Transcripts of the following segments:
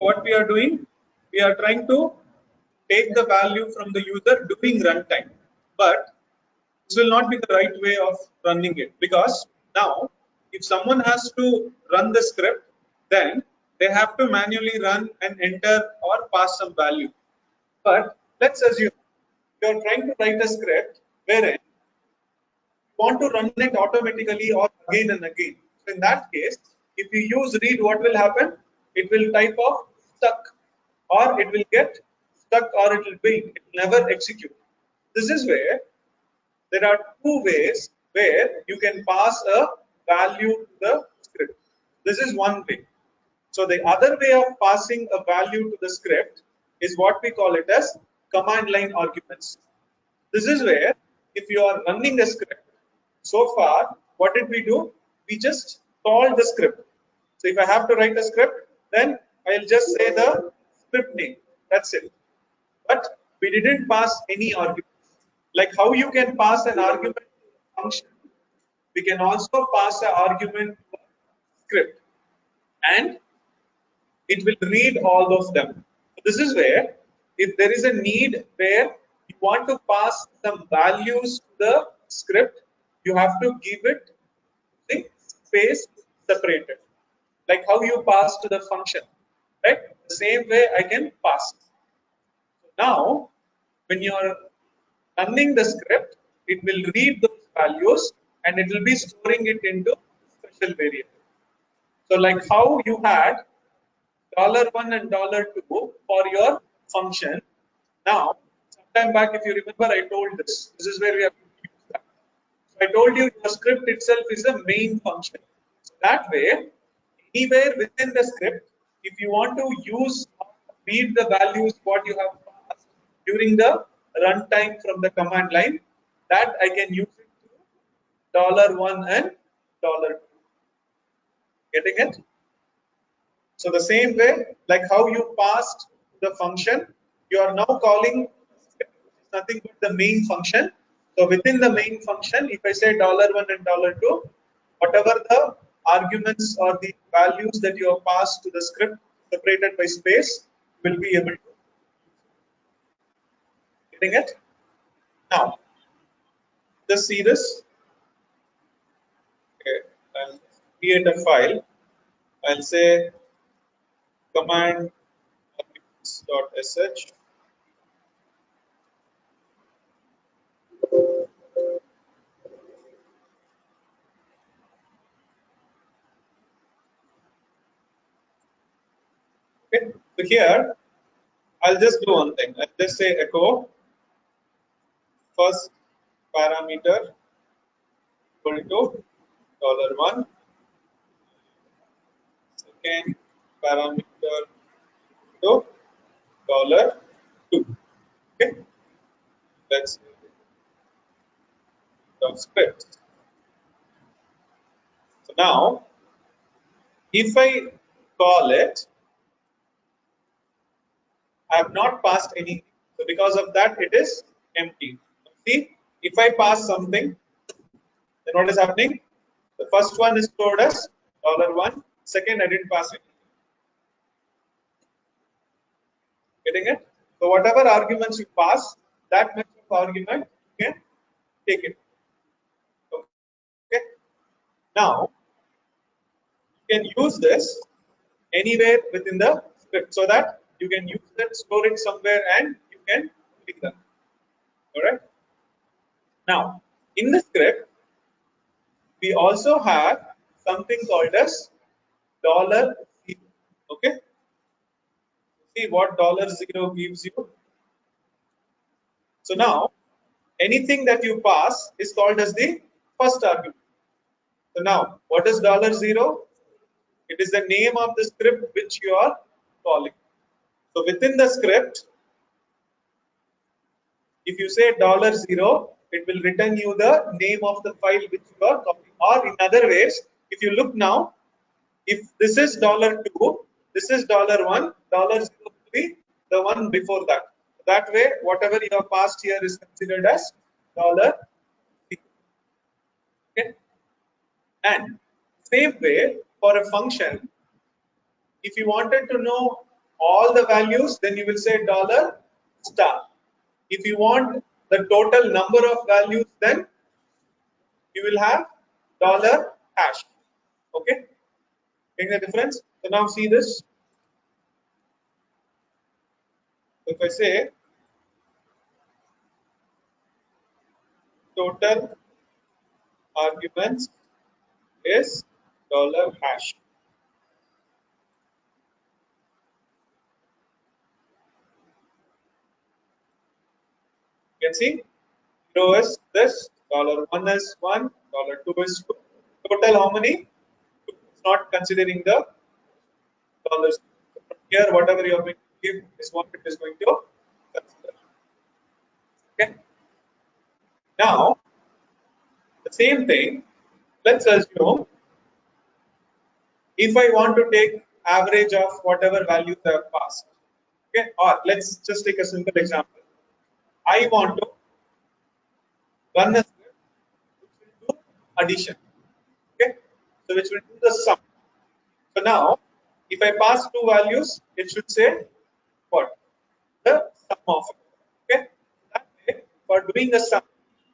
what we are doing, we are trying to take the value from the user during runtime, but this will not be the right way of running it, because now if someone has to run the script, then they have to manually run and enter or pass some value. But let's assume you are trying to write a script wherein you want to run it automatically or again and again. So in that case, if you use read, what will happen? It will type of stuck, or it will get stuck, or it will wait. It will never execute. This is where there are two ways where you can pass a value to the script. This is one way. So the other way of passing a value to the script is what we call it as command line arguments. This is where if you are running a script, so far what did we do? We just called the script. So if I have to write a script, then I'll just say the script name. That's it. But we didn't pass any argument. Like how you can pass an argument to a function, we can also pass an argument to a script, and it will read all of them. So this is where, if there is a need where you want to pass some values to the script, you have to give it the space separated, like how you pass to the function, right? The same way I can pass. Now, when you are running the script, it will read those values and it will be storing it into special variable. So like how you had $1 and $2 for your function. Now, sometime back, if you remember, I told this. This is where we have to use that. So I told you the script itself is a main function. So that way, anywhere within the script, if you want to use read the values what you have passed during the runtime from the command line, that I can use it to $1 and $2. Getting it? So the same way, like how you passed the function, you are now calling nothing but the main function. So within the main function, if I say $1 and $2, whatever the arguments or the values that you have passed to the script separated by space, will be able to. Getting it? Now, just see this. Okay, I'll create a file. I'll say command .sh. Okay, so here I'll just do one thing. I'll just say echo first parameter equal to $1, second parameter to $2. Okay, let's the script. So now, if I call it, I have not passed anything. So because of that, it is empty. See, if I pass something, then what is happening? The first one is stored as $1. Second, I didn't pass it. Getting it? So whatever arguments you pass, that much of argument you can take it. Okay. Now you can use this anywhere within the script, so that you can use it, store it somewhere, and you can pick them. All right. Now in the script, we also have something called as $0. Okay. See what $0 gives you. So now anything that you pass is called as the first argument. So now what is $0? It is the name of the script which you are calling. So within the script, if you say $0, it will return you the name of the file which you are copying. Or in other ways, if you look now, if this is $2, this is $1, $0 will be the one before that. That way, whatever you have passed here is considered as $0. Okay. And same way for a function, if you wanted to know all the values, then you will say dollar star. If you want the total number of values, then you will have dollar hash. Okay, getting the difference? So now see this. If I say total arguments is dollar hash. You can see 0 is this, $1 is 1, $2 is 2. Total how many? It's not considering the dollars. From here, whatever you are going to give is what it is going to consider. Okay. Now, the same thing, let's assume if I want to take average of whatever values I have passed. Okay, or let's just take a simple example. I want to run a script which will do addition. Okay, so which will do the sum. So now, if I pass two values, it should say what? The sum of it. Okay, that way, for doing the sum,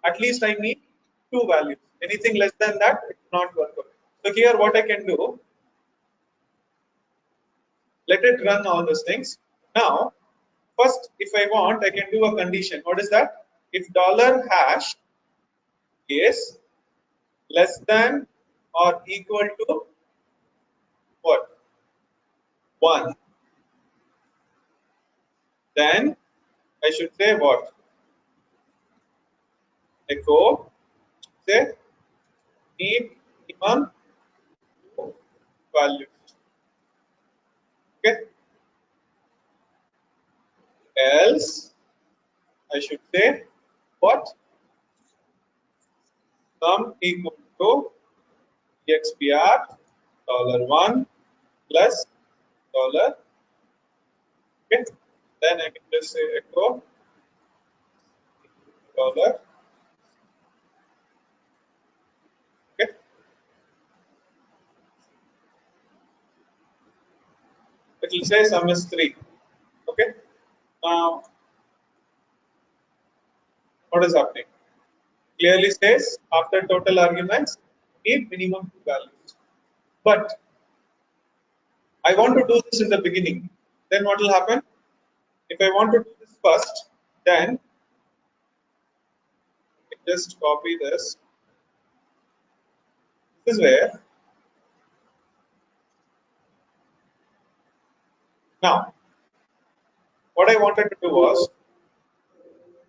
at least I need two values. Anything less than that, it will not work out. So here, what I can do, let it run all those things. Now, first, if I want, I can do a condition. What is that? If dollar hash is less than or equal to what? 1, then I should say what? Echo, say need minimum values. Okay. Else I should say what? Sum equal to expr $1 plus dollar. Okay. Then I can just say echo dollar. Okay. It will say sum is 3. Okay. Now, what is happening? Clearly says after total arguments, need minimum 2 values. But I want to do this in the beginning. Then what will happen? If I want to do this first, then just copy this. This is where now what I wanted to do was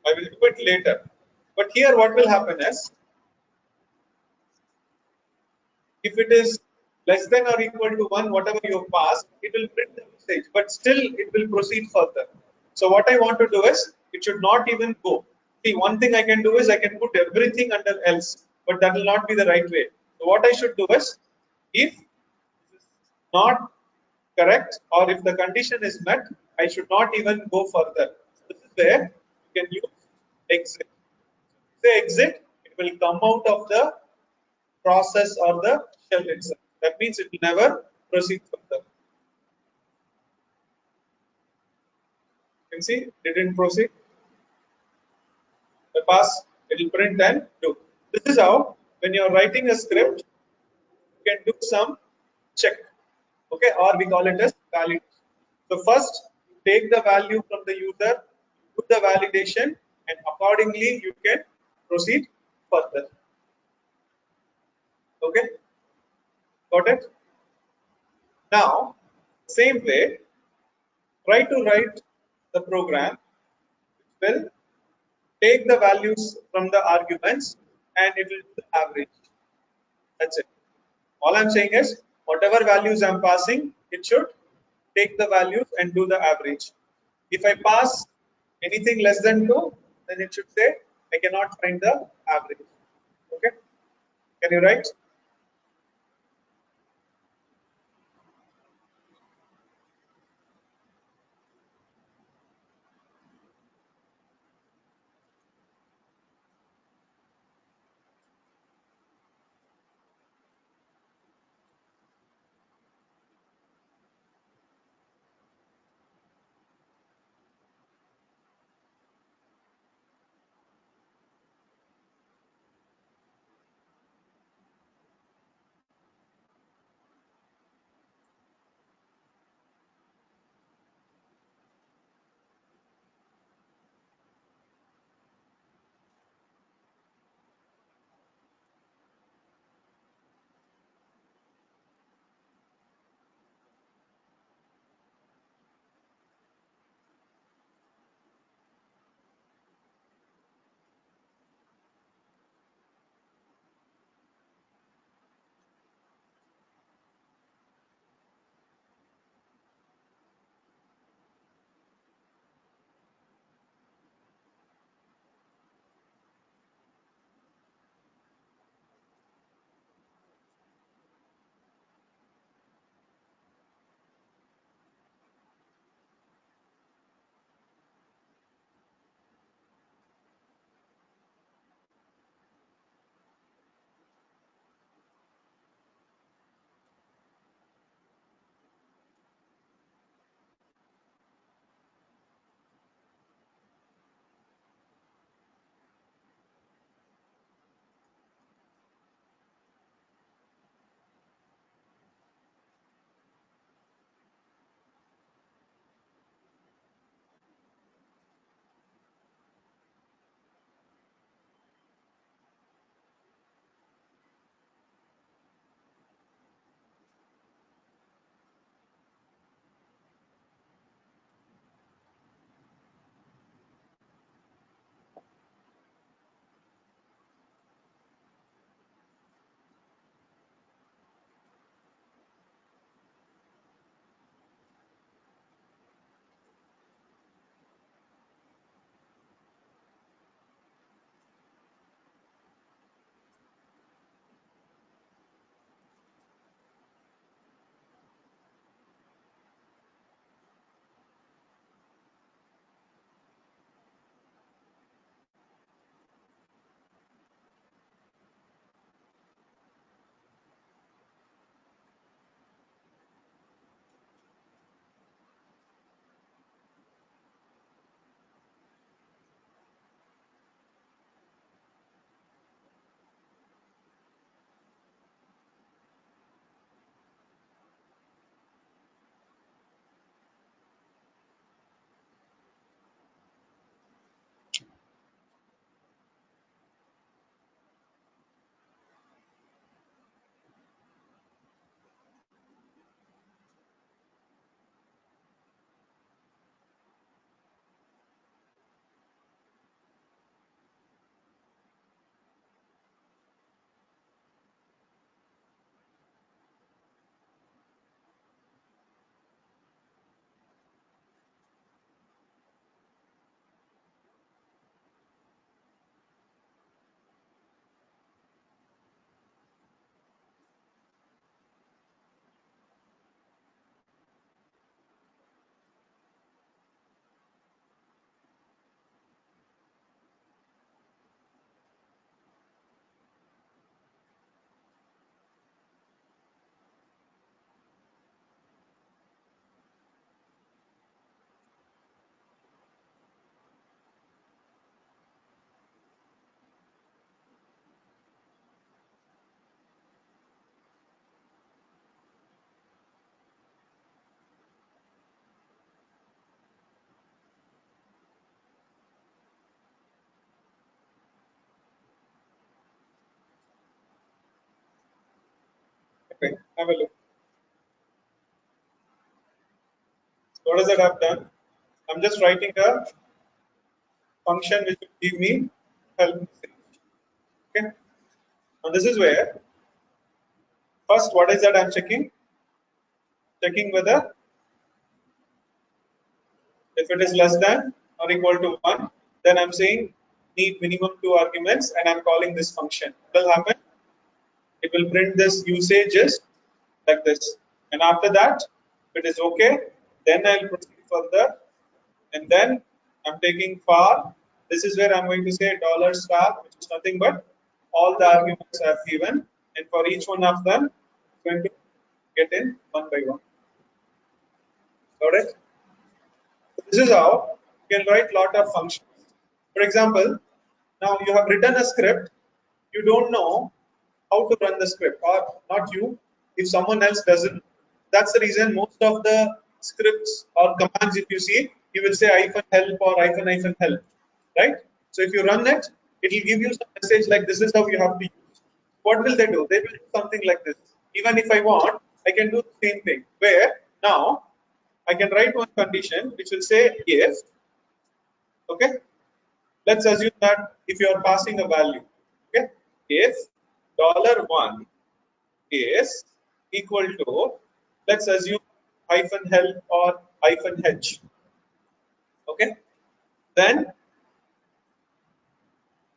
I will do it later. But here what will happen is if it is less than or equal to 1, whatever you have passed, it will print the message, but still it will proceed further. So what I want to do is it should not even go. See, one thing I can do is I can put everything under else, but that will not be the right way. So what I should do is if this is not correct or if the condition is met, I should not even go further. So this is where you can use exit. Say exit, it will come out of the process or the shell itself. That means it will never proceed further. You can see it didn't proceed. The pass, it will print and do. This is how when you are writing a script, you can do some check. Okay, or we call it as validation. So first, you take the value from the user, do the validation, and accordingly you can proceed further. Okay, got it? Now, same way, try to write the program which will take the values from the arguments and it will do the average. That's it. All I'm saying is whatever values I'm passing, it should take the values and do the average. If I pass anything less than 2, then it should say I cannot find the average. Okay? Can you write? Okay, have a look. So what does that have done? I'm just writing a function which will give me help message. Okay. Now this is where first what is that I'm checking? Checking whether if it is less than or equal to 1, then I'm saying need minimum 2 arguments and I'm calling this function. What will happen? It will print this usages like this. And after that, if it is okay, then I'll proceed further. And then I'm taking for, this is where I'm going to say dollar star, which is nothing but all the arguments I've given. And for each one of them, I'm going to get in one by one. Got it? This is how you can write lot of functions. For example, now you have written a script, you don't know how to run the script, or not you, if someone else doesn't. That's the reason most of the scripts or commands, if you see, you will say hyphen help or hyphen help, right? So if you run it, it will give you some message like this is how you have to use. What will they do? They will do something like this. Even if I want, I can do the same thing. Where now I can write one condition which will say if, okay, let's assume that if you are passing a value, okay, if $1 is equal to, let's assume hyphen help or hyphen h, okay, then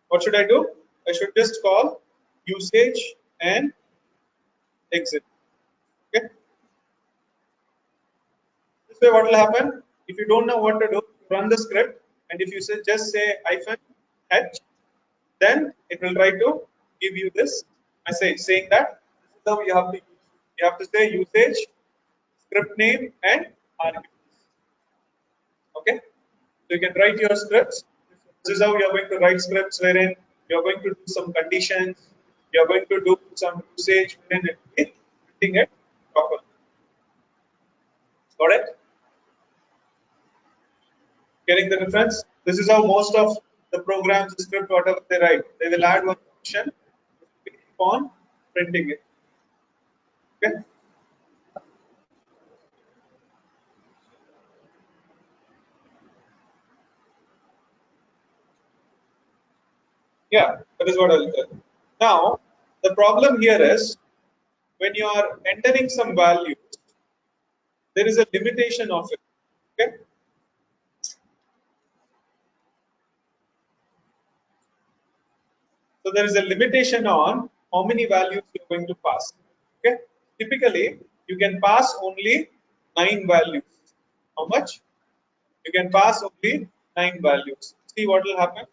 what should I do? I should just call usage and exit. Okay, this way what will happen? If you don't know what to do, run the script, and if you say just say hyphen h, then it will try to give you this message saying that this is how you have to use. You have to say usage, script name, and arguments. Okay, so you can write your scripts. This is how you are going to write scripts wherein you are going to do some conditions, you are going to do some usage wherein it will be printing it properly. Got it? Getting the difference? This is how most of the programs, the script, whatever they write, they will add one function, keep on printing it. Okay. Yeah, that is what I'll tell. Now, the problem here is when you are entering some values, there is a limitation of it. Okay. So there is a limitation on how many values you are going to pass. Okay. Typically, you can pass only 9 values. How much? You can pass only 9 values. See what will happen.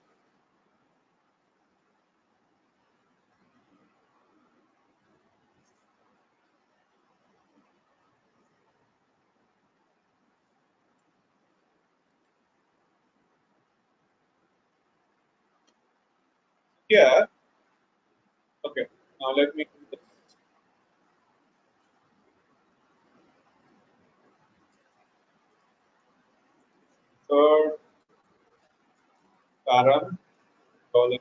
Here, okay. Now let me do this. Third param dollar.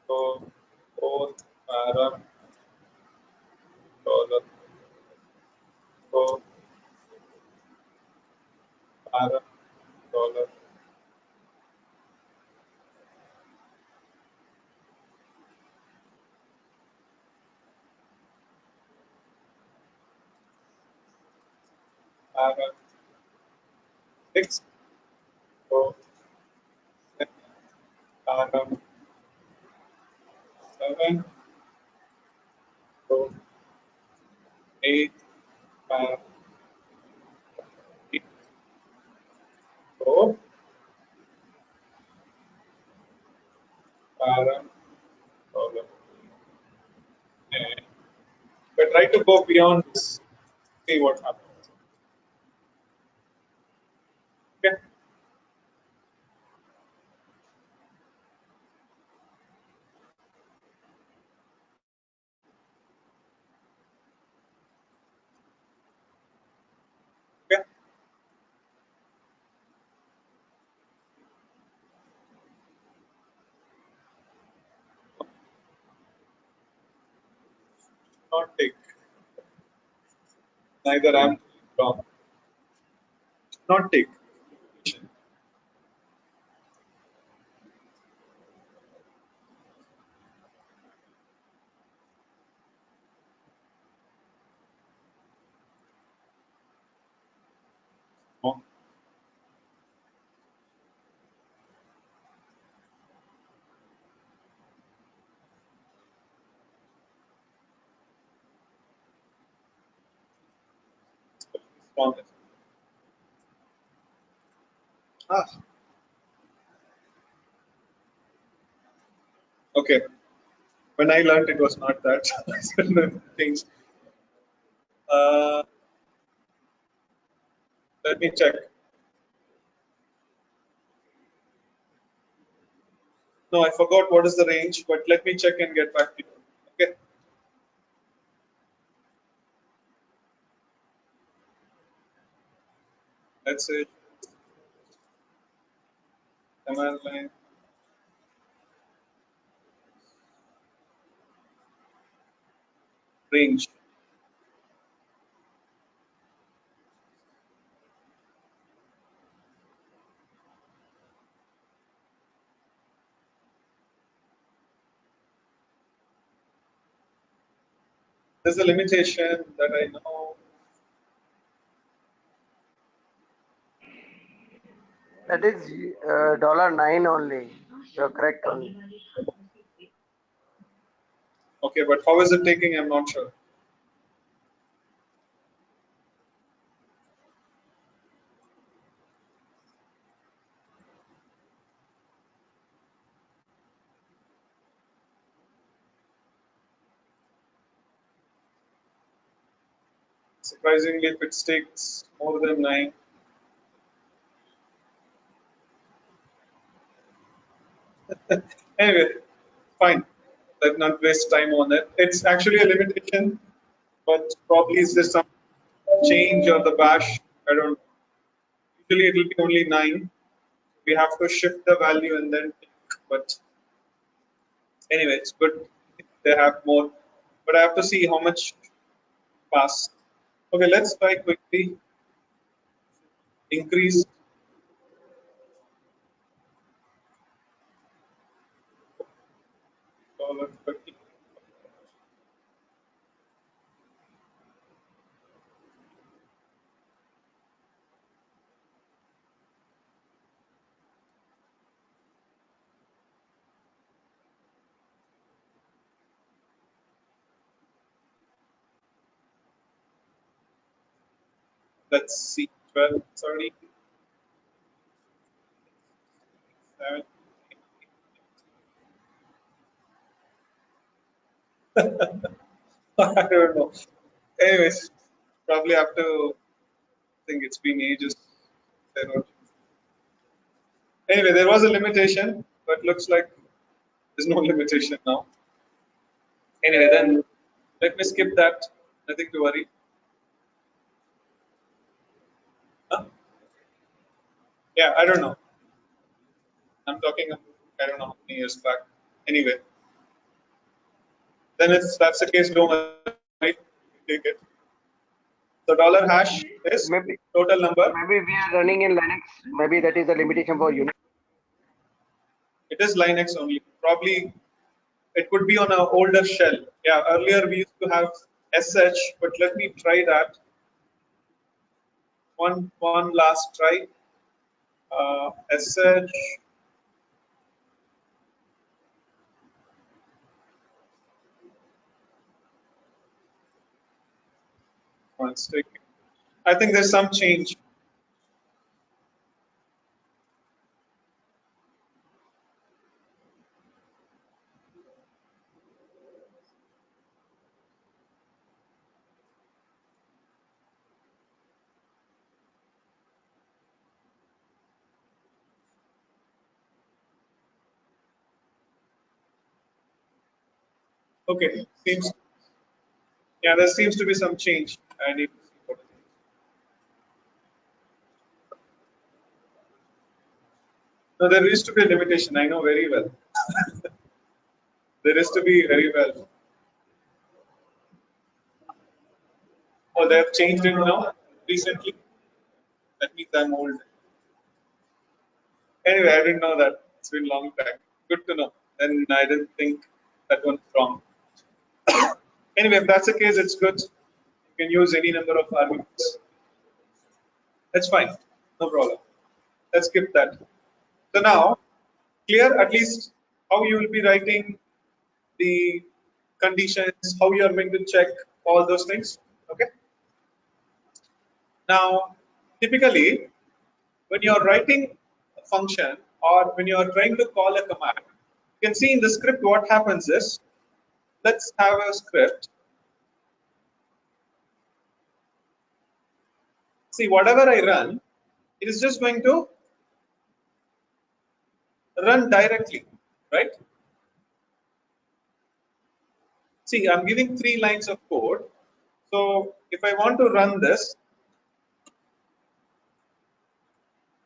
So fourth param dollar. So param dollar. Param six. So param 7. So 8 param 8. So param dollar. And but try to go beyond this. See what happens. Okay. Okay. Not take. Neither I'm wrong. Not take. Oh, wrong. Ah, okay. When I learned it was not that. Things. Uh, Let me check. No, I forgot what is the range, but let me check and get back to you. Okay. Let's say command line range. There's a limitation that I know. That is $9 only. You're correct only. Okay, but how is it taking? I'm not sure. Surprisingly, if it takes more than 9, anyway, fine. Let's not waste time on it. It's actually a limitation, but probably is there some change or the bash? I don't know. Usually it will be only 9. We have to shift the value and then take. But anyway, it's good. They have more. But I have to see how much pass. Okay, let's try quickly increase $50. Let's see, 12, 30, 7. I don't know. Anyways, probably have to think it's been ages. Anyway, there was a limitation, but looks like there's no limitation now. Anyway, then let me skip that. Nothing to worry. Huh? Yeah, I don't know. I'm talking about, I don't know how many years back. Anyway, then if that's the case, don't worry. Take it. So dollar hash is Maybe total number. maybe we are running in Linux. Maybe that is the limitation for Unix. It is Linux only. Probably it could be on an older shell. Yeah, earlier we used to have sh, but let me try that. One last try. Sh. One stick. I think there's some change. Okay, seems yeah, there seems to be some change. I need to see what it is. No, there used to be a limitation. I know very well. There is to be very well. they have changed it now recently. That means I'm old. Anyway, I didn't know that. It's been a long time. Good to know. And I didn't think that one's wrong. Anyway, if that's the case, it's good. You can use any number of arguments. That's fine. No problem. Let's skip that. So now, clear at least how you will be writing the conditions, how you are going to check all those things. Okay. Now, typically, when you are writing a function or when you are trying to call a command, you can see in the script what happens is, let's have a script. See, whatever I run, it is just going to run directly, right? See, I'm giving 3 lines of code. So if I want to run this,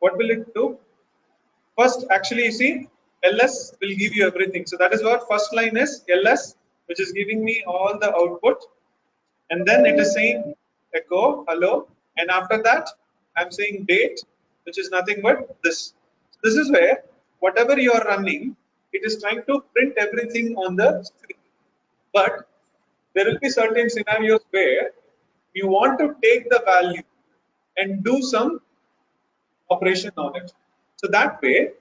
what will it do? First, actually, you see, ls will give you everything. So that is what first line is, ls, which is giving me all the output. And then it is saying echo, hello. And after that, I'm saying date, which is nothing but this. This is where whatever you are running, it is trying to print everything on the screen. But there will be certain scenarios where you want to take the value and do some operation on it. So that way,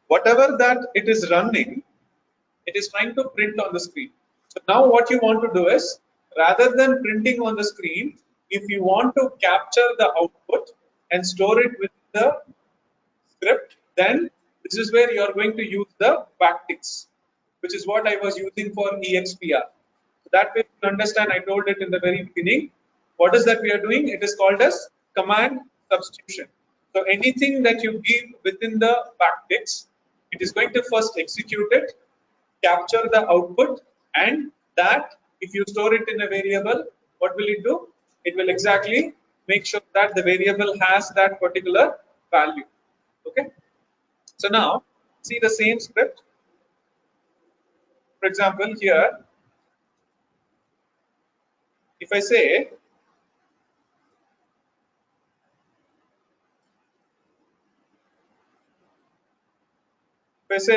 whatever that it is running, it is trying to print on the screen. So now what you want to do is, rather than printing on the screen, if you want to capture the output and store it within the script, then this is where you are going to use the backticks, which is what I was using for expr. So that way you understand, I told it in the very beginning. What is that we are doing? It is called as command substitution. So anything that you give within the backticks, it is going to first execute it, capture the output, and that if you store it in a variable, what will it do? It will exactly make sure that the variable has that particular value. Okay. So now see the same script. For example, here, if I say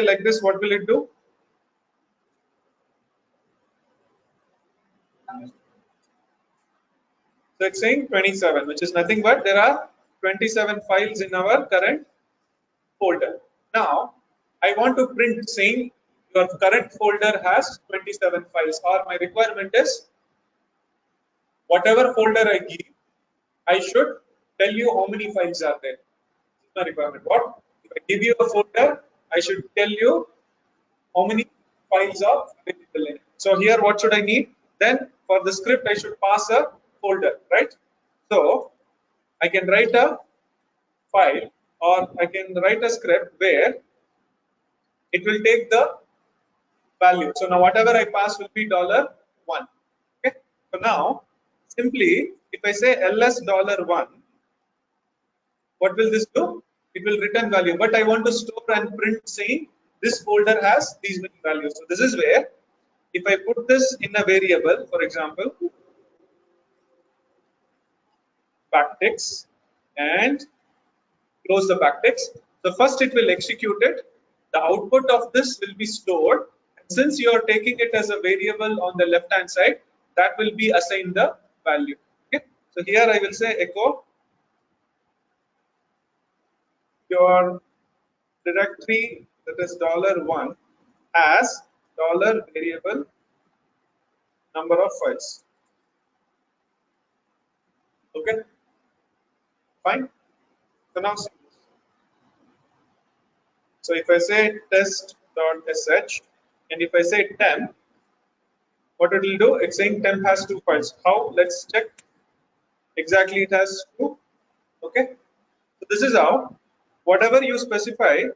like this, what will it do? So it's saying 27, which is nothing but there are 27 files in our current folder. Now, I want to print saying your current folder has 27 files, or my requirement is whatever folder I give, I should tell you how many files are there. This is my requirement. What? If I give you a folder, I should tell you how many files are available in it. So here, what should I need? Then for the script, I should pass a folder, right? So I can write a file, or I can write a script where it will take the value. So now whatever I pass will be $1. Okay. So now simply if I say ls $1, what will this do? It will return value. But I want to store and print saying this folder has these many values. So this is where if I put this in a variable, for example, backticks, and close the backticks. So first it will execute it. The output of this will be stored. And since you are taking it as a variable on the left hand side, that will be assigned the value. Okay. So here I will say echo your directory, that is $1, as $variable number of files. Okay. Fine. So now, so if I say test.sh and if I say temp, what it will do? It's saying temp has 2 files. How? Let's check. Exactly, it has 2. Okay. So this is how, whatever you specify. If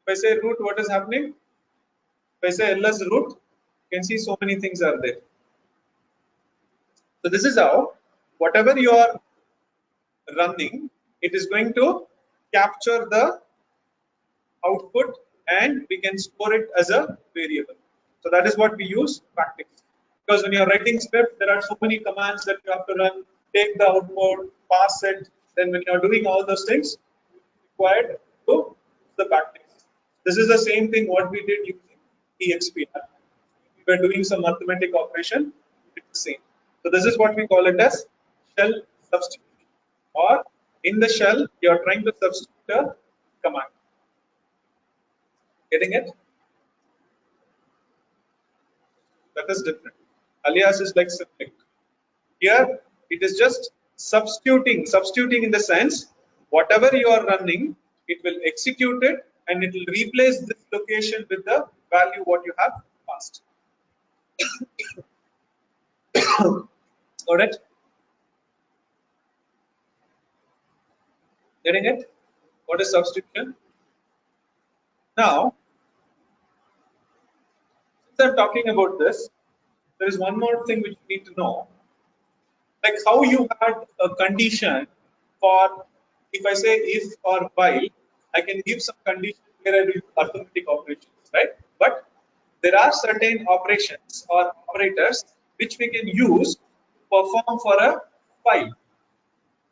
I say root, what is happening? If I say ls root, you can see so many things are there. So this is how, whatever you are running, it is going to capture the output and we can store it as a variable. So that is what we use backticks. Because when you're writing script, there are so many commands that you have to run, take the output, pass it. Then when you're doing all those things, required to the backticks. This is the same thing what we did using EXP. We were doing some arithmetic operation, it's the same. So this is what we call it as shell substitution. Or in the shell, you are trying to substitute a command. Getting it? That is different. Alias is like sibling. Here it is just substituting in the sense whatever you are running, it will execute it and it will replace this location with the value what you have passed. Got it? Getting it? What is substitution? Now, since I'm talking about this, there is one more thing which you need to know. Like how you had a condition for, if I say if or while, I can give some condition where I do arithmetic operations, right? But there are certain operations or operators which we can use to perform for a file,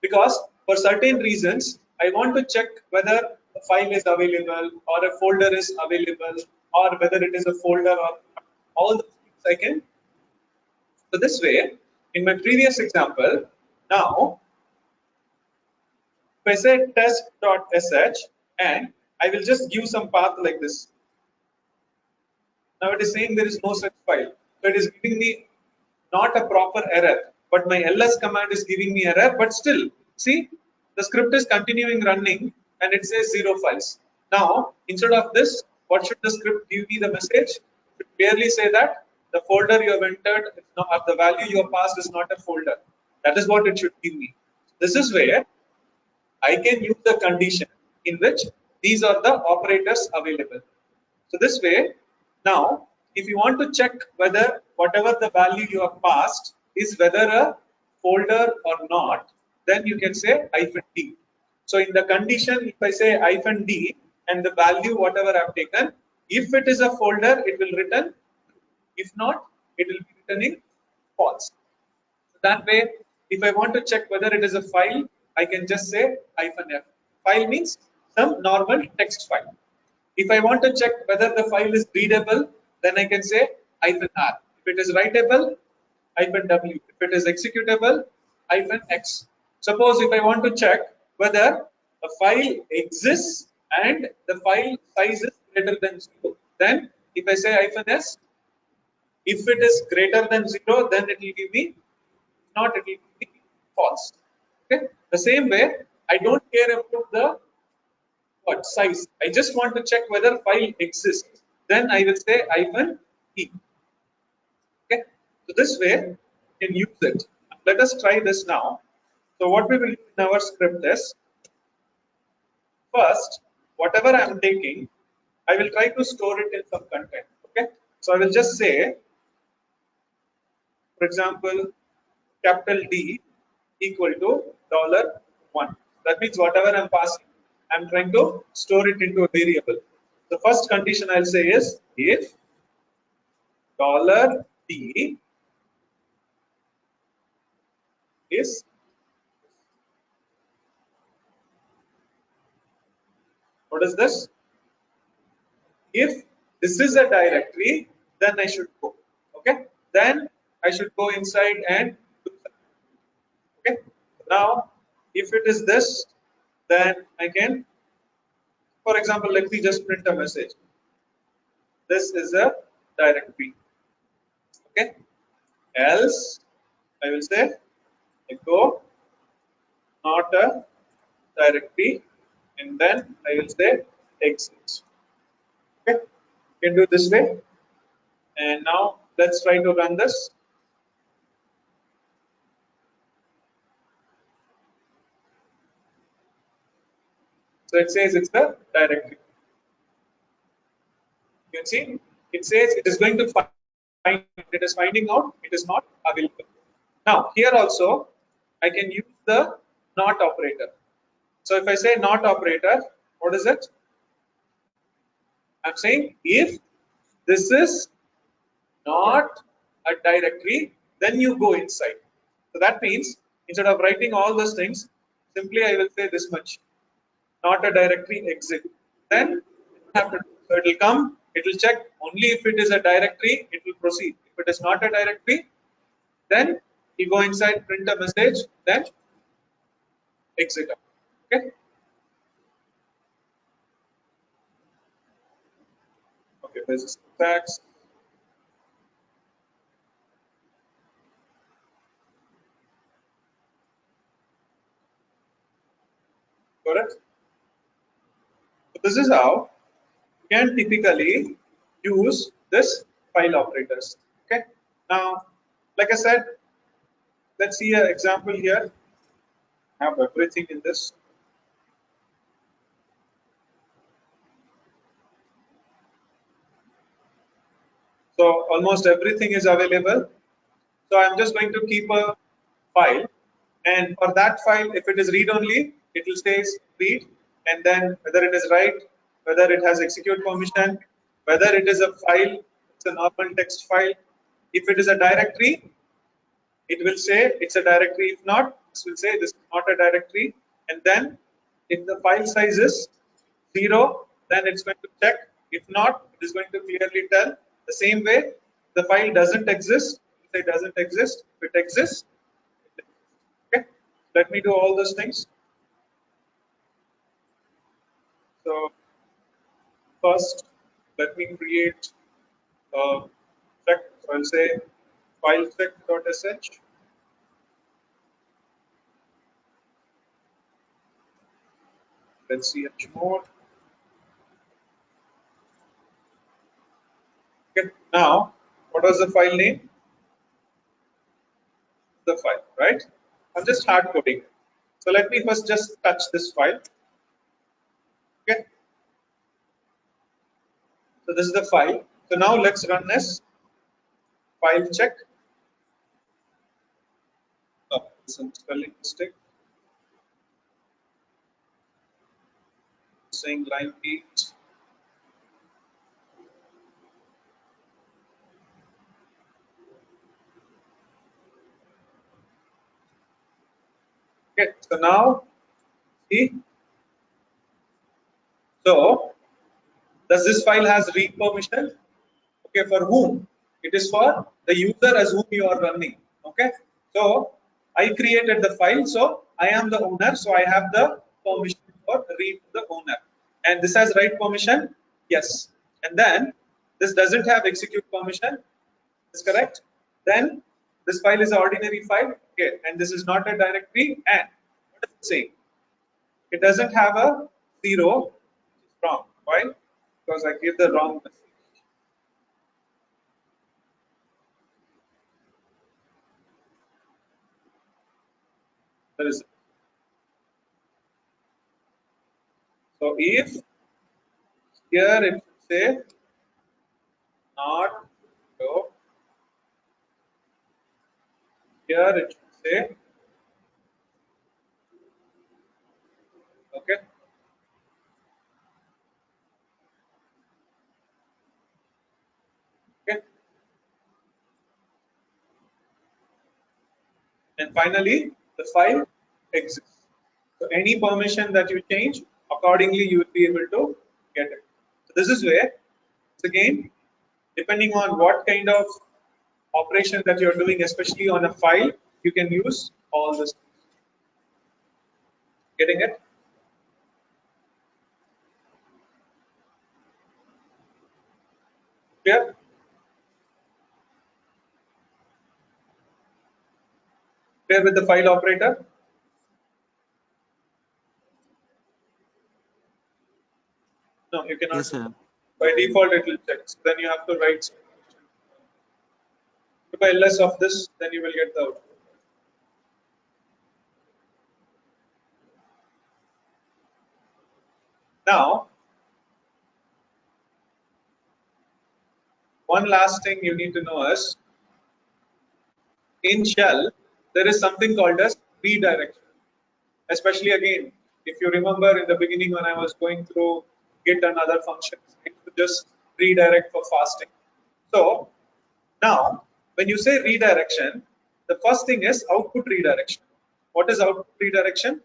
because for certain reasons I want to check whether a file is available or a folder is available or whether it is a folder or not. All the things I can. So this way, in my previous example, now if I say test.sh and I will just give some path like this. Now it is saying there is no such file. So it is giving me not a proper error, but my ls command is giving me error, but still, see, the script is continuing running and it says 0 files. Now, instead of this, what should the script give me the message? It should clearly say that the folder you have entered, is not, or the value you have passed is not a folder. That is what it should give me. This is where I can use the condition in which these are the operators available. So this way, now, if you want to check whether whatever the value you have passed is whether a folder or not, then you can say -d. So in the condition, if I say -d and the value whatever I've taken, if it is a folder, it will return. If not, it will be returning false. So that way, if I want to check whether it is a file, I can just say -f. File means some normal text file. If I want to check whether the file is readable, then I can say -r. If it is writable, -w. If it is executable, -x. Suppose if I want to check whether a file exists and the file size is greater than 0, then if I say -s, if it is greater than 0, then it will give me, not it will give me false. Okay. The same way, I don't care about the what size. I just want to check whether file exists. Then I will say -e. Okay. So this way you can use it. Let us try this now. So what we will do in our script is, first, whatever I am taking, I will try to store it in some content. Okay. So I will just say, for example, capital D equal to $1. That means whatever I'm passing, I'm trying to store it into a variable. The first condition I'll say is if $D is, what is this? If this is a directory, then I should go. Okay, then I should go inside and do that. Okay, now if it is this, then I can, for example, let me just print a message. This is a directory. Okay, else I will say echo not a directory, and then I will say exit. Okay, you can do this way. And now let's try to run this. So it says it's the directory. You can see it says it is going to find, it is finding out it is not available. Now here also I can use the not operator. So if I say not operator, what is it? I'm saying if this is not a directory, then you go inside. So that means instead of writing all those things, simply I will say this much, not a directory exit. Then you have to, so it will come, it will check only if it is a directory, it will proceed. If it is not a directory, then you go inside, print a message, then exit out. Okay. Okay, there's a syntax. Got it? So this is how you can typically use this file operators. Okay. Now, like I said, let's see an example here. I have everything in this. So almost everything is available. So I'm just going to keep a file, and for that file, if it is read only, it will say read, and then whether it is write, whether it has execute permission, whether it is a file, it's a normal text file. If it is a directory, it will say it's a directory. If not, it will say this is not a directory. And then if the file size is 0, then it's going to check. If not, it is going to clearly tell. The same way, the file doesn't exist, it doesn't exist. If it exists, okay. Let me do all those things. So first, let me create a check. So I'll say file check.sh. Let's see much more. Okay. Now, what was the file name? The file, right? I'm just hard coding. So let me first just touch this file. Okay. So this is the file. So now let's run this file check. Oh, some spelling mistake. Saying line 8. Okay. So now see. So does this file has read permission? Okay, for whom? It is for the user as whom you are running. Okay, so I created the file, so I am the owner, so I have the permission for read to the owner. And this has write permission, yes. And then this doesn't have execute permission, is correct. Then this file is an ordinary file, okay, and this is not a directory. And what does it say? It doesn't have a 0, which is wrong. Why? Because I gave the wrong message. There is. So if here it should say not so, here it should say okay. Okay. And finally the file exists. So any permission that you change, accordingly you will be able to get it. So this is where again, depending on what kind of operation that you're doing, especially on a file, you can use all this. Getting it? Clear? Clear with the file operator? No, you Yes, cannot. sir. By default, it will check. So then you have to write. By less of this, then you will get the output. Now, one last thing you need to know is in shell, there is something called as redirection. Especially again, if you remember in the beginning when I was going through Git and other functions, it would just redirect for fasting. So now when you say redirection, the first thing is output redirection. What is output redirection?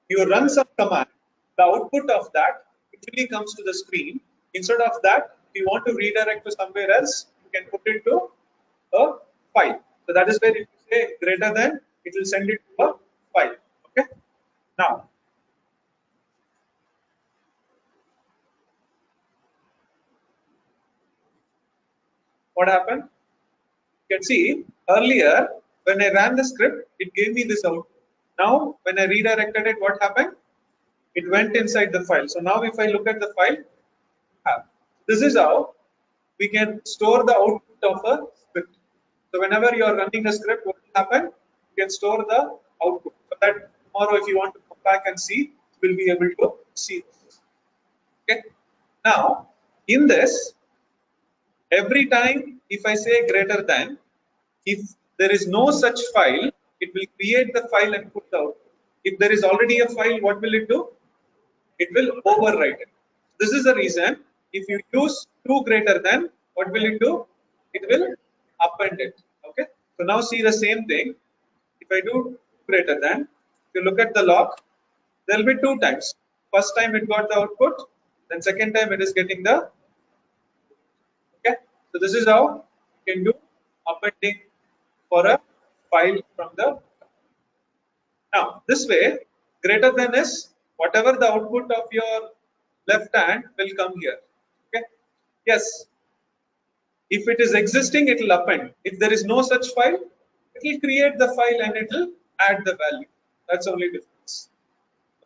You run some command, the output of that usually comes to the screen. Instead of that, if you want to redirect to somewhere else, you can put it to a file. So that is where if you say greater than, it will send it to a file. Okay. Now, what happened? You can see earlier when I ran the script, it gave me this output. Now, when I redirected it, what happened? It went inside the file. So now if I look at the file, this is how we can store the output of a script. So whenever you are running a script, what will happen? You can store the output. So that tomorrow, if you want to come back and see, you will be able to see this. Okay. Now, in this, every time if I say greater than, if there is no such file, it will create the file and put the output. If there is already a file, what will it do? It will overwrite it. This is the reason if you use 2 greater than, what will it do? It will append it. Okay. So now see the same thing. If I do greater than, if you look at the log, there will be 2 times. First time it got the output, then second time it is getting the. Okay. So this is how you can do appending for a file from the. Now, this way, greater than is whatever the output of your left hand will come here. Okay. Yes. If it is existing, it will append. If there is no such file, it will create the file and it will add the value. That's only difference.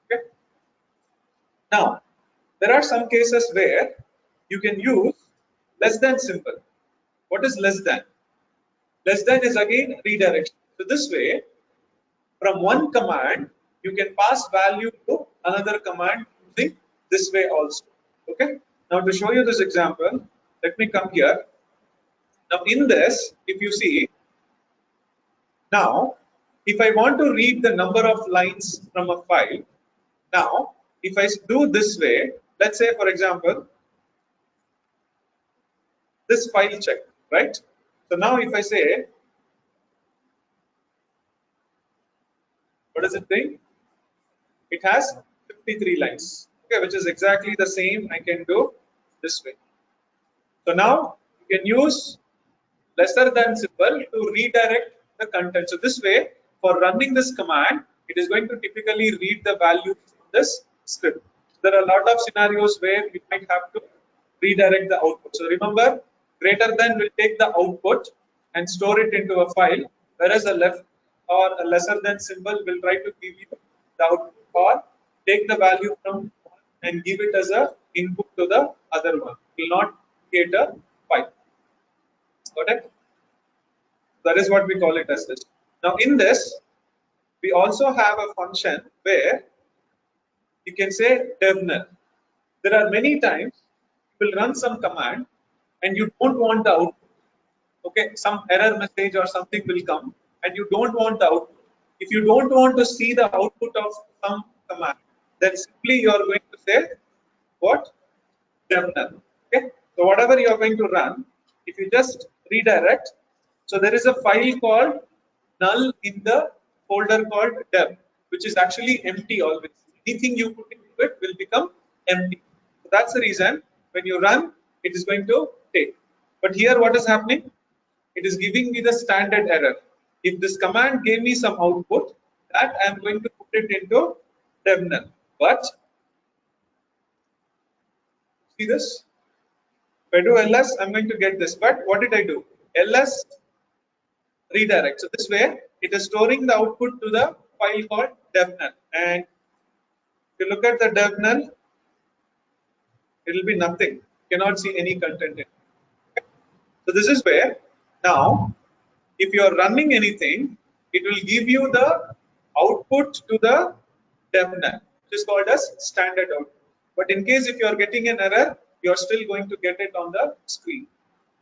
Okay. Now, there are some cases where you can use less than symbol. What is less than? Less than is again redirection. So this way, from one command, you can pass value to another command using this way also. Okay. Now to show you this example, let me come here. Now in this, if you see, now if I want to read the number of lines from a file, now if I do this way, let's say for example, this file check, right? So now if I say, what does it think? It has 53 lines, okay, which is exactly the same I can do this way. So now you can use lesser than symbol to redirect the content. So this way, for running this command, it is going to typically read the values in this script. There are a lot of scenarios where we might have to redirect the output. So remember, greater than will take the output and store it into a file, whereas a left or a lesser than symbol will try to give you the output or take the value from one and give it as a input to the other one. It will not create a file. Got it? That is what we call it as this. Now in this, we also have a function where you can say terminal. There are many times you will run some command and you don't want the output. Okay, some error message or something will come and you don't want the output. If you don't want to see the output of some command, then simply you are going to say what? Terminal. Okay, so whatever you are going to run, if you just redirect, so there is a file called null in the folder called dev, which is actually empty always. Anything you put into it will become empty. So that's the reason when you run, it is going to take. But here what is happening? It is giving me the standard error. If this command gave me some output, that I am going to put it into terminal. But see this? If I do ls, I'm going to get this. But what did I do? ls redirect. So this way, it is storing the output to the file called devnull. And if you look at the devnull, it will be nothing. You cannot see any content in it. Okay? So this is where now, if you are running anything, it will give you the output to the devnull, which is called as standard output. But in case if you are getting an error, you are still going to get it on the screen.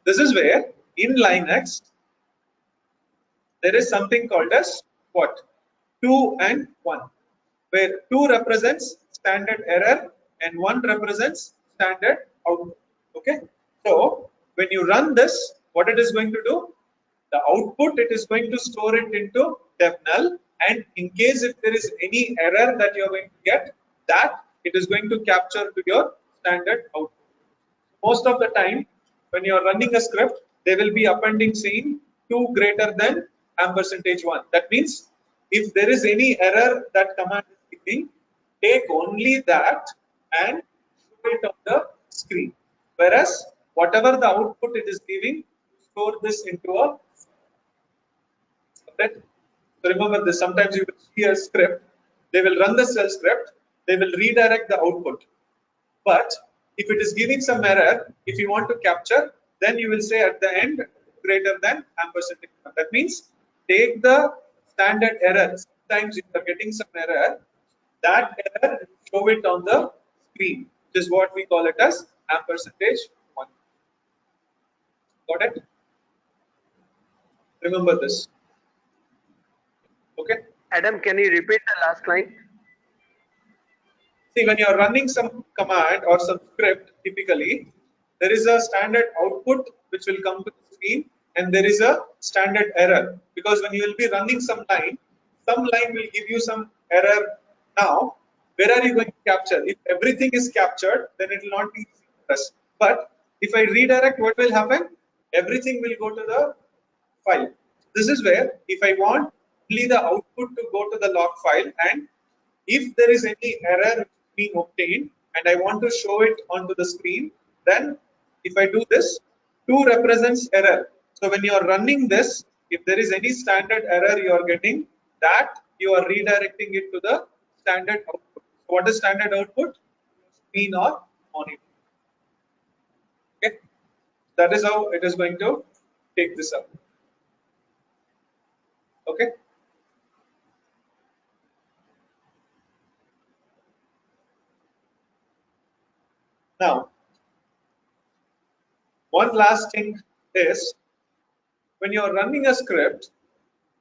This is where in Linux, there is something called as what? 2 and 1, where 2 represents standard error and 1 represents standard output. Okay. So when you run this, what it is going to do? The output, it is going to store it into dev null, and in case if there is any error that you are going to get, that it is going to capture to your standard output. Most of the time when you are running a script, they will be appending saying 2 greater than %1. That means if there is any error that command is giving, take only that and show it on the screen, whereas whatever the output it is giving, store this into a script. So remember this, sometimes you will see a script, they will run the shell script, they will redirect the output, but if it is giving some error, if you want to capture, then you will say at the end greater than %1. That means take the standard error. Sometimes if you are getting some error, that error, show it on the screen, which is what we call it as %1. Got it? Remember this. Okay. Adam, can you repeat the last line? See, when you are running some command or some script, typically there is a standard output which will come to the screen, and there is a standard error, because when you will be running some line will give you some error. Now, where are you going to capture? If everything is captured, then it will not be us. But if I redirect, what will happen? Everything will go to the file. This is where if I want only the output to go to the log file, and if there is any error being obtained and I want to show it onto the screen, then if I do this, 2 represents error. So when you are running this, if there is any standard error you are getting, that you are redirecting it to the standard output. So what is standard output? Screen or monitor. Okay, that is how it is going to take this up. Okay. Now, one last thing is, when you are running a script,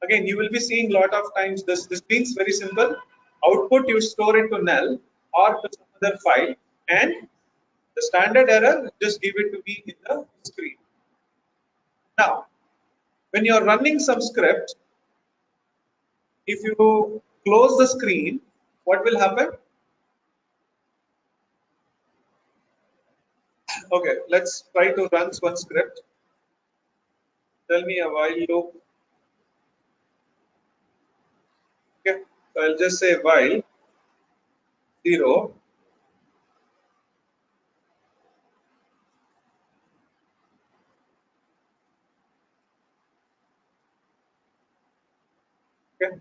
again you will be seeing lot of times this means very simple. Output you store into null or to some other file, and the standard error just give it to me in the screen. Now, when you are running some script, if you close the screen, what will happen? Okay, let's try to run one script. Tell me a while loop. Okay, so I'll just say while 0. Okay.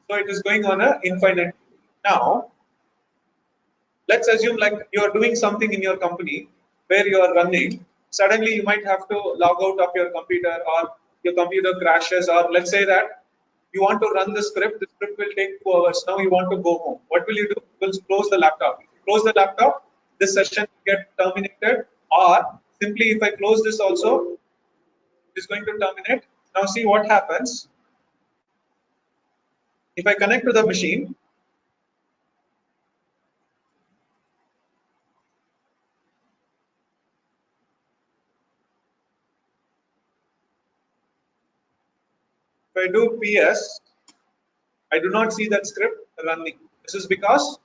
So it is going on a infinite. Now, let's assume like you are doing something in your company where you are running. Suddenly, you might have to log out of your computer, or your computer crashes, or let's say that you want to run the script. The script will take 2 hours. Now you want to go home. What will you do? You will close the laptop. If you close the laptop, this session will get terminated. Or simply, if I close this also, it is going to terminate. Now see what happens. If I connect to the machine, if I do PS, I do not see that script running. This is because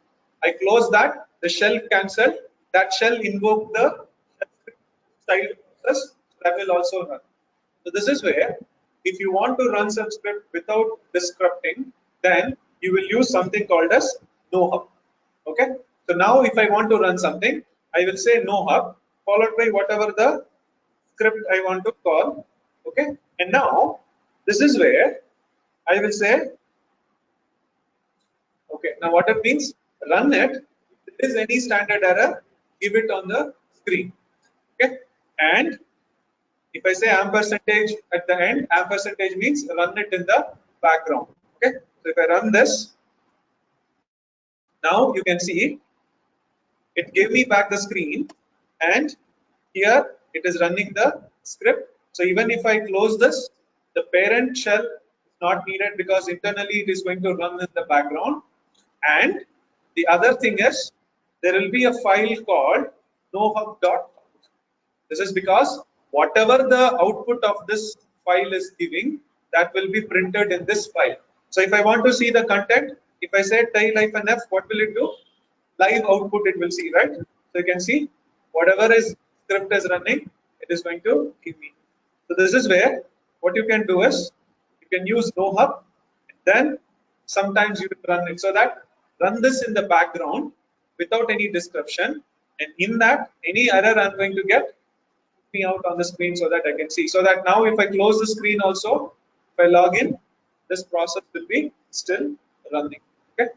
I close that, the shell cancel, that shell invoke the style process that will also run. So this is where if you want to run some script without disrupting, then you will use something called as no hub. Okay. So now if I want to run something, I will say no hub followed by whatever the script I want to call. Okay. And now this is where I will say, okay, now what it means, run it. If there is any standard error, give it on the screen. Okay. And if I say %, at the end, % means run it in the background. Okay. So if I run this, now you can see it gave me back the screen, and here it is running the script. So even if I close this, the parent shell is not needed because internally it is going to run in the background. And The other thing is there will be a file called nohub.out. This is because whatever the output of this file is giving, that will be printed in this file. So if I want to see the content, if I say tail-f, what will it do? Live output it will see, right? So you can see whatever is script is running, it is going to give me. So this is where what you can do is you can use nohub, then sometimes you will run it, so that run this in the background without any description, and in that any error I'm going to get me out on the screen so that I can see. So that now if I close the screen also, if I log in, this process will be still running. Okay.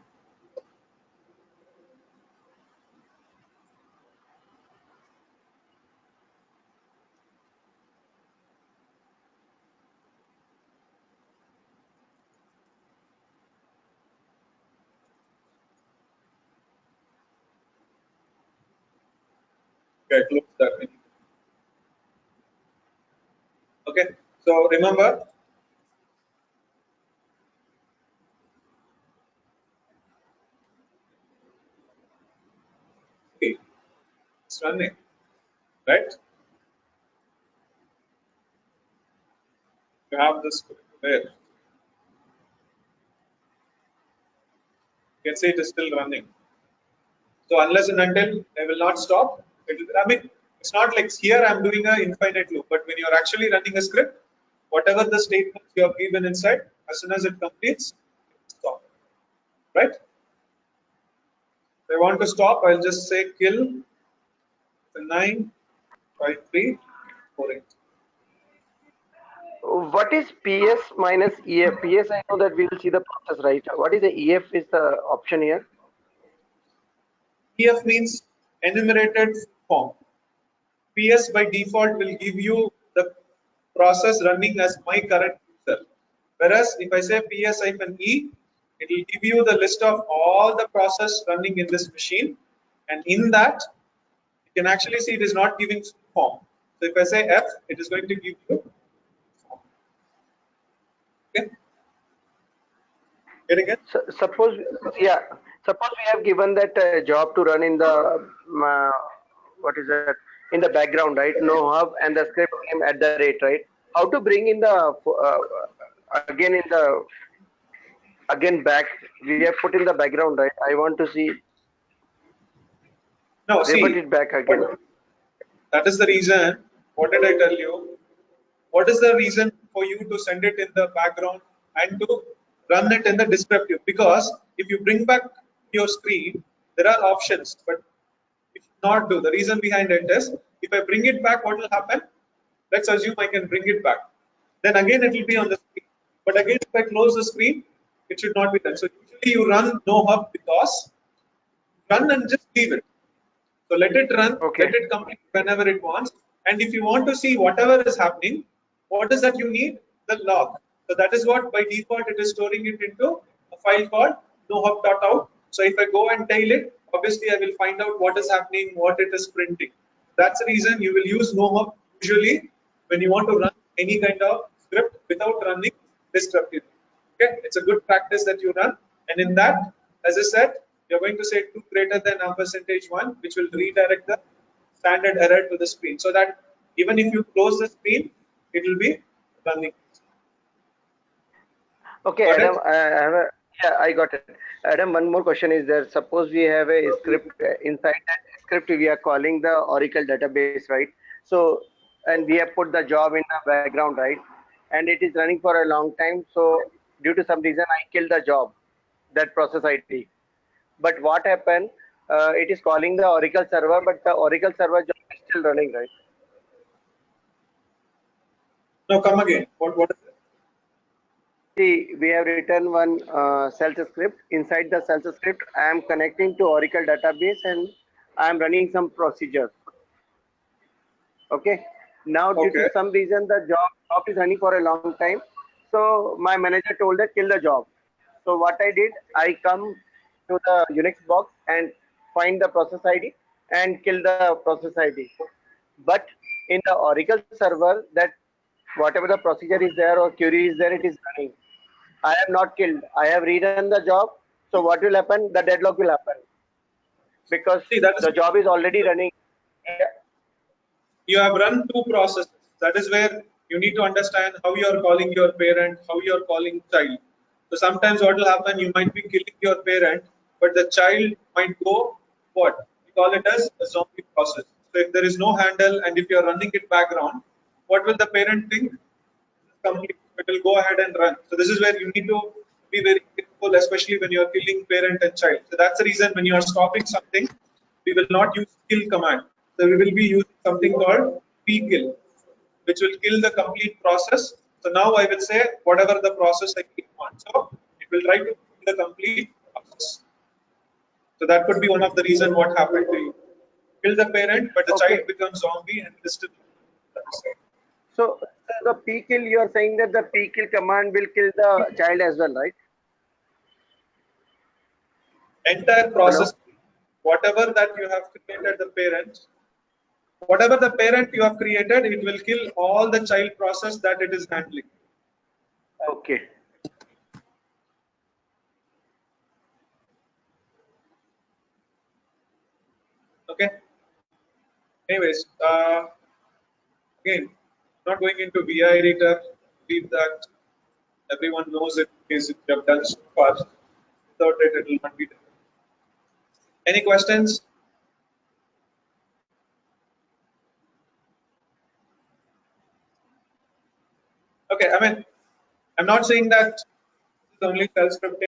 Okay, close that. Okay. So remember, okay, it's running, right? You have this there. You can see it is still running. So unless and until I will not stop, it will, I mean, it's not like here I'm doing an infinite loop, but when you're actually running a script, whatever the statements you have given inside, as soon as it completes, stop. Right? If I want to stop, I'll just say kill 95348. What is PS minus EF? PS, I know that we will see the process, right? What is the EF is the option here? EF means enumerated form. PS by default will give you the process running as my current user. Whereas if I say PS-E, it will give you the list of all the process running in this machine. And in that, you can actually see it is not giving form. So if I say F, it is going to give you form. Okay. Get again? So, suppose, yeah, suppose we have given that job to run in the what is that in the background, right? No hub and the script name at the rate, right? How to bring in the again in the again back? We have put in the background, right? I want to see No, revert see, it back what, again. that is the reason. What did I tell you? What is the reason for you to send it in the background and to run it in the descriptive? Because if you bring back your screen, there are options, but if not do. The reason behind it is if I bring it back, what will happen? Let's assume I can bring it back. Then again it will be on the screen. But again, if I close the screen, it should not be done. So usually you run no hub because run and just leave it. So let it run, Okay. let it complete whenever it wants. And if you want to see whatever is happening, what is that you need? The log. So that is what by default it is storing it into a file called nohub.out. So if I go and tail it, obviously I will find out what is happening, what it is printing. That's the reason you will use nohub usually when you want to run any kind of script without running descriptive. Okay, it's a good practice that you run, and in that, as I said, you're going to say 2 greater than %1, which will redirect the standard error to the screen, so that even if you close the screen, it will be running. Okay, Got Adam, it? I have a, yeah, I got it. Adam, one more question is there. Suppose we have a script inside that script we are calling the Oracle database, right? So, and we have put the job in the background, right? And it is running for a long time. So, due to some reason, I killed the job, that process ID. But what happened? It is calling the Oracle server, but the Oracle server job is still running, right? Now come again. What is it? See, we have written one Cells script. Inside the Cells script, I am connecting to Oracle database and I am running some procedure. Okay. Now, due to Okay. some reason, the job is running for a long time. So my manager told that kill the job. So what I did, I come to the Unix box and find the process ID and kill the process ID. But in the Oracle server, that whatever the procedure is there or query is there, it is running. I have not killed. I have redone the job. So what will happen? The deadlock will happen because See, that is the job is already running. Yeah. you have run two processes. That is where you need to understand how you are calling your parent, how you are calling child. So sometimes what will happen, you might be killing your parent, but the child might go what? We call it as a zombie process. So if there is no handle and if you are running it background, what will the parent think? Complete. It will go ahead and run. So this is where you need to be very careful, especially when you are killing parent and child. So that's the reason when you are stopping something, we will not use kill command. So we will be using something called pkill, which will kill the complete process. So now I will say whatever the process I click on. So it will try to kill the complete process. So that could be one of the reason what happened to you. Kill the parent, but the child Okay. becomes zombie and is still. So the P kill, you are saying that the P kill command will kill the child as well, right? Entire Hello. process, whatever that you have created the parent, whatever the parent you have created, it will kill all the child process that it is handling. Okay. Okay. Anyways, again, not going into vi editor, believe that everyone knows it is if you have done so far. Without it, it will not be done. Any questions? Okay, I mean, I'm not saying that this is only self-scripting.